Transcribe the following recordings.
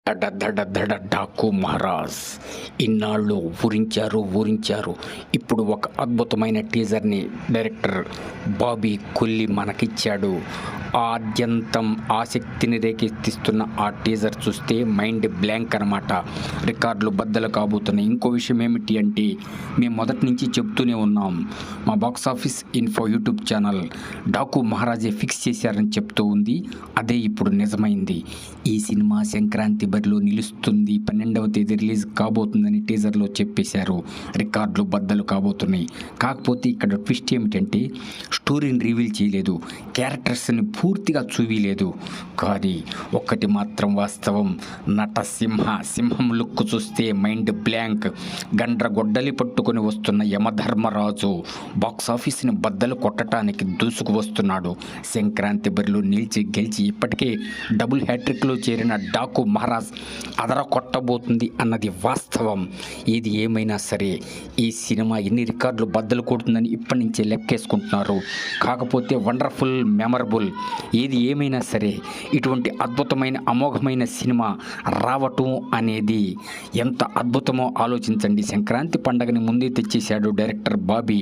దడ దడ దడ డాకు మహారాజ్ ఇన్నాళ్ళు ఊరించారు. ఇప్పుడు ఒక అద్భుతమైన టీజర్ని డైరెక్టర్ బాబీ కొల్లి మనకిచ్చాడు. ఆద్యంతం ఆసక్తిని రేకెత్తిస్తున్న ఆ టీజర్ చూస్తే మైండ్ బ్లాంక్ అనమాట. రికార్డులు బద్దలు కాబోతున్నాయి. ఇంకో విషయం ఏమిటి అంటే, మేము మొదటి నుంచి చెప్తూనే ఉన్నాం, మా box office info YouTube channel Daaku మహారాజే ఫిక్స్ చేశారని చెప్తూ ఉంది. అదే ఇప్పుడు నిజమైంది. ఈ సినిమా సంక్రాంతి బరిలో నిలుస్తుంది, 12వ తేదీ రిలీజ్ కాబోతుందని టీజర్లో చెప్పేశారు. రికార్డులు బద్దలు కాబోతున్నాయి. కాకపోతే ఇక్కడ ట్విస్ట్ ఏమిటంటే, స్టోరీని రివీల్ చేయలేదు, క్యారెక్టర్స్ని పూర్తిగా చూపిలేదు. కానీ ఒక్కటి మాత్రం వాస్తవం, సింహం లుక్ చూస్తే మైండ్ బ్లాంక్. గొడ్డలి పట్టుకొని వస్తున్న యమధర్మరాజు బాక్స్ ఆఫీస్ని బద్దలు కొట్టడానికి దూసుకు వస్తున్నాడు. సంక్రాంతి బరిలో గెలిచి ఇప్పటికే డబుల్ హ్యాట్రిక్లో చేరిన డాకు మహారాజ్ అదర కొట్టబోతుంది అన్నది వాస్తవం. ఏది ఏమైనా సరే ఈ సినిమా ఎన్ని రికార్డులు బద్దలు కొడుతుందని ఇప్పటి నుంచే లెక్కేసుకుంటున్నారు. కాకపోతే వండర్ఫుల్, మెమరబుల్. ఏది ఏమైనా సరే ఇటువంటి అద్భుతమైన అమోఘమైన సినిమా రావటం అనేది ఎంత అద్భుతమో ఆలోచించండి. సంక్రాంతి పండగని ముందే తెచ్చేశాడు డైరెక్టర్ బాబీ.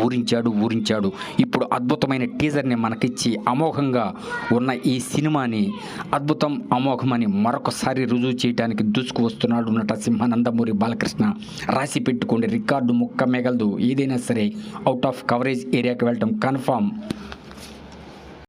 ఊరించాడు. ఇప్పుడు అద్భుతమైన టీజర్ని మనకిచ్చి అమోఘంగా ఉన్న ఈ సినిమాని అద్భుతం అమోఘమని మరొకసారి రుజువు చేయడానికి దూసుకు వస్తున్నాడు నటసింహ నందమూరి బాలకృష్ణ. రాసి పెట్టుకోండి, రికార్డు ముక్క మిగలదు. ఏదైనా సరే అవుట్ ఆఫ్ కవరేజ్ ఏరియాకి వెళ్ళటం కన్ఫామ్.